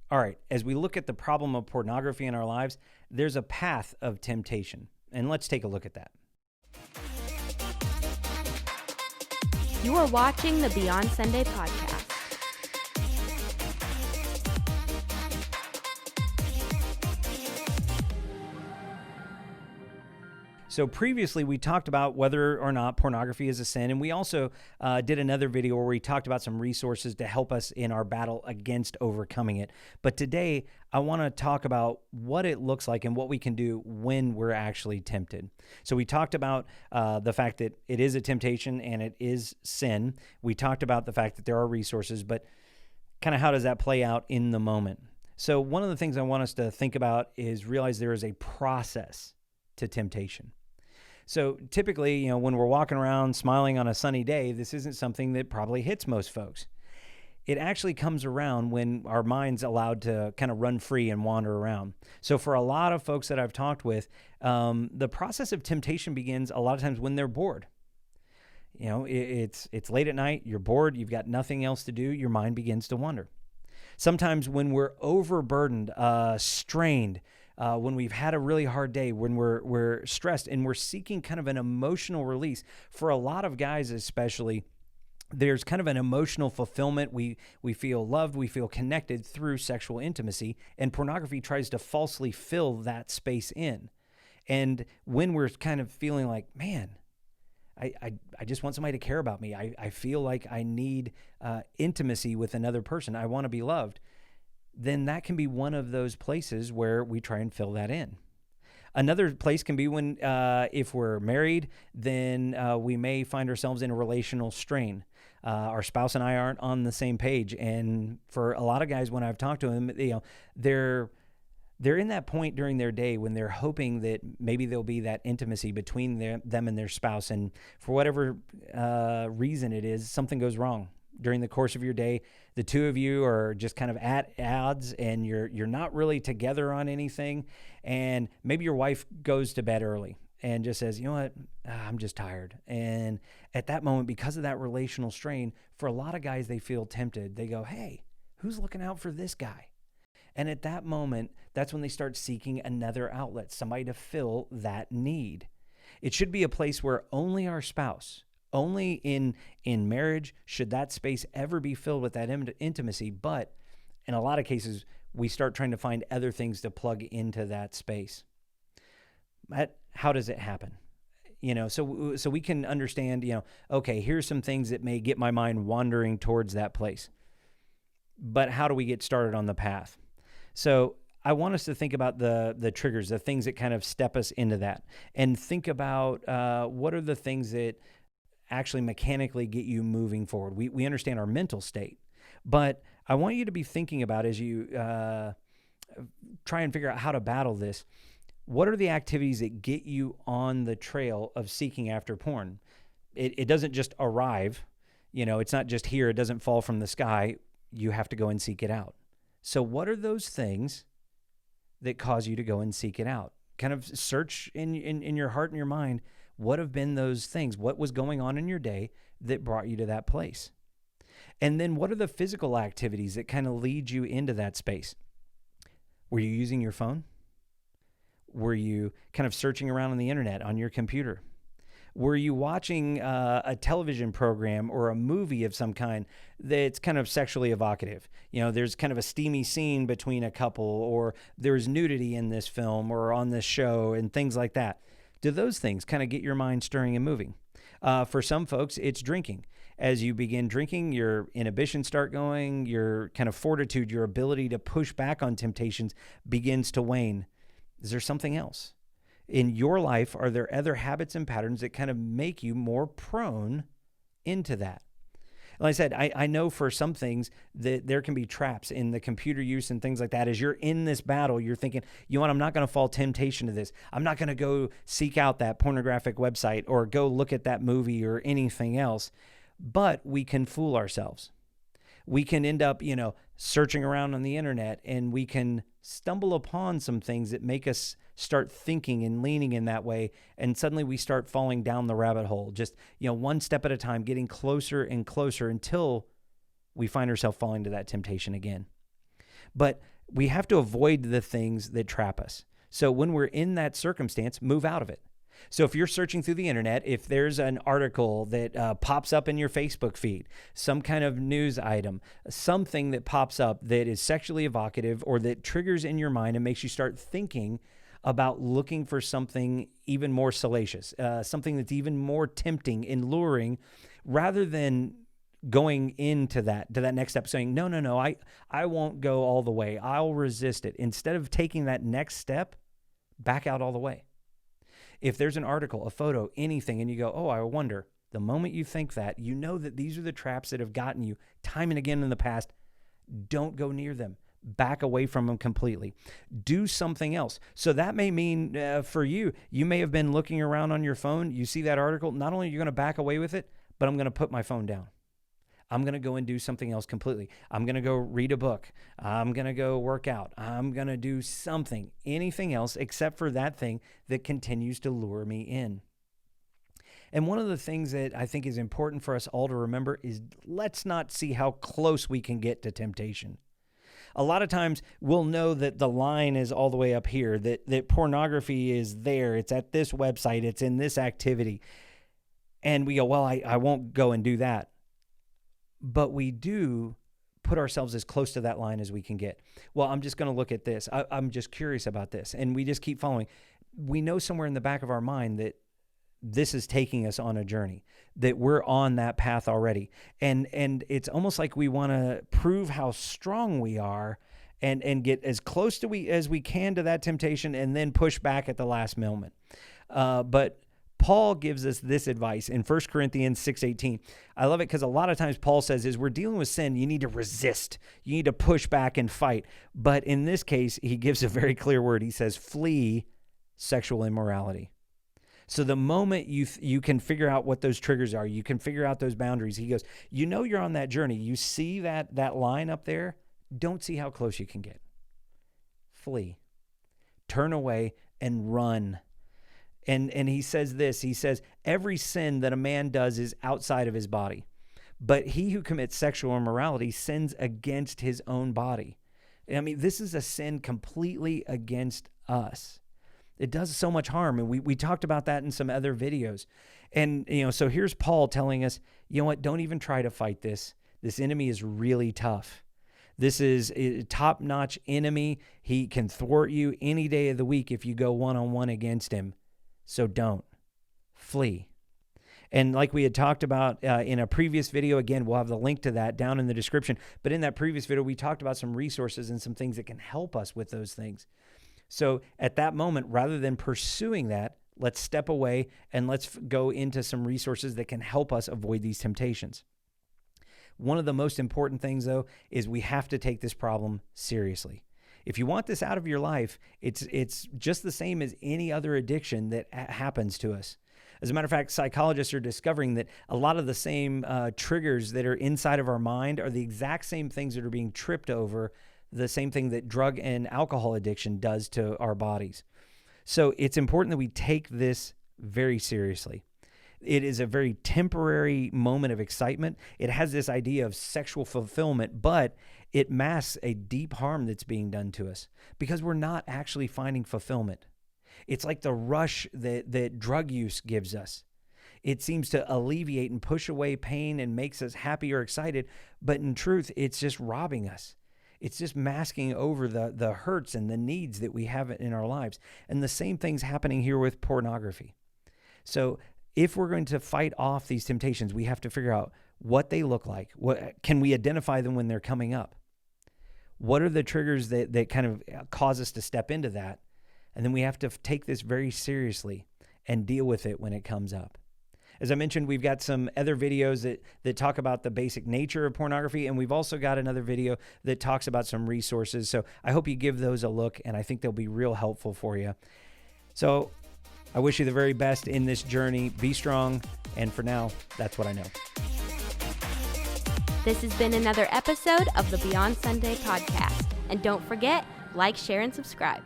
All right, as we look at the problem of pornography in our lives, there's a path of temptation. And let's take a look at that. You are watching the Beyond Sunday podcast. So previously, we talked about whether or not pornography is a sin, and we also did another video where we talked about some resources to help us in our battle against overcoming it. But today, I want to talk about what it looks like and what we can do when we're actually tempted. So we talked about the fact that it is a temptation and it is sin. We talked about the fact that there are resources, but kind of how does that play out in the moment? So one of the things I want us to think about is realize there is a process to temptation. So typically, when we're walking around smiling on a sunny day, this isn't something that probably hits most folks. It actually comes around when our mind's allowed to kind of run free and wander around. So for a lot of folks that I've talked with, the process of temptation begins a lot of times when they're bored. It's late at night, you're bored, you've got nothing else to do, your mind begins to wander. Sometimes when we're overburdened, strained, when we've had a really hard day, when we're stressed and we're seeking kind of an emotional release. For a lot of guys especially, there's kind of an emotional fulfillment. We feel loved, we feel connected through sexual intimacy, and pornography tries to falsely fill that space in. And when we're kind of feeling like, man, I just want somebody to care about me. I feel like I need intimacy with another person. I want to be loved. Then that can be one of those places where we try and fill that in. Another place can be when, if we're married, then we may find ourselves in a relational strain. Our spouse and I aren't on the same page. And for a lot of guys, when I've talked to them, they're in that point during their day when they're hoping that maybe there'll be that intimacy between them and their spouse. And for whatever reason it is, something goes wrong. During the course of your day, the two of you are just kind of at odds and you're not really together on anything. And maybe your wife goes to bed early and just says, you know what, I'm just tired. And at that moment, because of that relational strain, for a lot of guys, they feel tempted. They go, hey, who's looking out for this guy? And at that moment, that's when they start seeking another outlet, somebody to fill that need. It should be a place where only our spouse, only in marriage should that space ever be filled with that intimacy. But in a lot of cases, we start trying to find other things to plug into that space. How does it happen? So we can understand, okay, here's some things that may get my mind wandering towards that place. But how do we get started on the path? So I want us to think about the triggers, the things that kind of step us into that, and think about what are the things that actually mechanically get you moving forward. We understand our mental state, but I want you to be thinking about as you try and figure out how to battle this, what are the activities that get you on the trail of seeking after porn? It doesn't just arrive, it's not just here, it doesn't fall from the sky. You have to go and seek it out. So what are those things that cause you to go and seek it out? Kind of search in your heart and your mind, what have been those things? What was going on in your day that brought you to that place? And then what are the physical activities that kind of lead you into that space? Were you using your phone? Were you kind of searching around on the internet, on your computer? Were you watching a television program or a movie of some kind that's kind of sexually evocative? There's kind of a steamy scene between a couple, or there's nudity in this film or on this show and things like that. Do those things kind of get your mind stirring and moving? For some folks, it's drinking. As you begin drinking, your inhibitions start going, your kind of fortitude, your ability to push back on temptations begins to wane. Is there something else? In your life, are there other habits and patterns that kind of make you more prone into that? Like I said, I know for some things that there can be traps in the computer use and things like that. As you're in this battle, you're thinking, I'm not going to fall temptation to this. I'm not going to go seek out that pornographic website or go look at that movie or anything else. But we can fool ourselves. We can end up, searching around on the internet, and we can stumble upon some things that make us start thinking and leaning in that way. And suddenly we start falling down the rabbit hole, just, one step at a time, getting closer and closer until we find ourselves falling to that temptation again. But we have to avoid the things that trap us. So when we're in that circumstance, move out of it. So if you're searching through the internet, if there's an article that pops up in your Facebook feed, some kind of news item, something that pops up that is sexually evocative or that triggers in your mind and makes you start thinking about looking for something even more salacious, something that's even more tempting and luring, rather than going into that next step saying, no, I won't go all the way. I'll resist it. Instead of taking that next step, back out all the way. If there's an article, a photo, anything, and you go, oh, I wonder, the moment you think that, you know that these are the traps that have gotten you time and again in the past. Don't go near them. Back away from them completely. Do something else. So that may mean for you may have been looking around on your phone. You see that article. Not only are you going to back away with it, but I'm going to put my phone down. I'm going to go and do something else completely. I'm going to go read a book. I'm going to go work out. I'm going to do something, anything else except for that thing that continues to lure me in. And one of the things that I think is important for us all to remember is let's not see how close we can get to temptation. A lot of times we'll know that the line is all the way up here, that pornography is there. It's at this website. It's in this activity. And we go, well, I won't go and do that. But we do put ourselves as close to that line as we can get. Well, I'm just going to look at this. I'm just curious about this. And we just keep following. We know somewhere in the back of our mind that this is taking us on a journey, that we're on that path already. And it's almost like we want to prove how strong we are and get as close as we can to that temptation and then push back at the last moment. But Paul gives us this advice in 1 Corinthians 6:18. I love it because a lot of times Paul says is we're dealing with sin, you need to resist. You need to push back and fight. But in this case, he gives a very clear word. He says, flee sexual immorality. So the moment you can figure out what those triggers are, you can figure out those boundaries. He goes, you're on that journey. You see that line up there? Don't see how close you can get. Flee. Turn away and run. And he says this, he says, every sin that a man does is outside of his body, but he who commits sexual immorality sins against his own body. I mean, this is a sin completely against us. It does so much harm. And we talked about that in some other videos. And, so here's Paul telling us, you know what, don't even try to fight this. This enemy is really tough. This is a top-notch enemy. He can thwart you any day of the week if you go one-on-one against him. So don't. Flee. And like we had talked about in a previous video, again, we'll have the link to that down in the description. But in that previous video, we talked about some resources and some things that can help us with those things. So at that moment, rather than pursuing that, let's step away and let's go into some resources that can help us avoid these temptations. One of the most important things, though, is we have to take this problem seriously. If you want this out of your life, it's just the same as any other addiction that happens to us. As a matter of fact, psychologists are discovering that a lot of the same triggers that are inside of our mind are the exact same things that are being tripped over, the same thing that drug and alcohol addiction does to our bodies. So it's important that we take this very seriously. It is a very temporary moment of excitement. It has this idea of sexual fulfillment, but it masks a deep harm that's being done to us because we're not actually finding fulfillment. It's like the rush that drug use gives us. It seems to alleviate and push away pain and makes us happy or excited, but in truth, it's just robbing us. It's just masking over the hurts and the needs that we have in our lives. And the same thing's happening here with pornography. So if we're going to fight off these temptations, we have to figure out what they look like. What can we identify them when they're coming up? What are the triggers that kind of cause us to step into that? And then we have to take this very seriously and deal with it when it comes up. As I mentioned, we've got some other videos that talk about the basic nature of pornography, and we've also got another video that talks about some resources. So I hope you give those a look, and I think they'll be real helpful for you. So I wish you the very best in this journey. Be strong, and for now, that's what I know. This has been another episode of the Beyond Sunday podcast. And don't forget, like, share, and subscribe.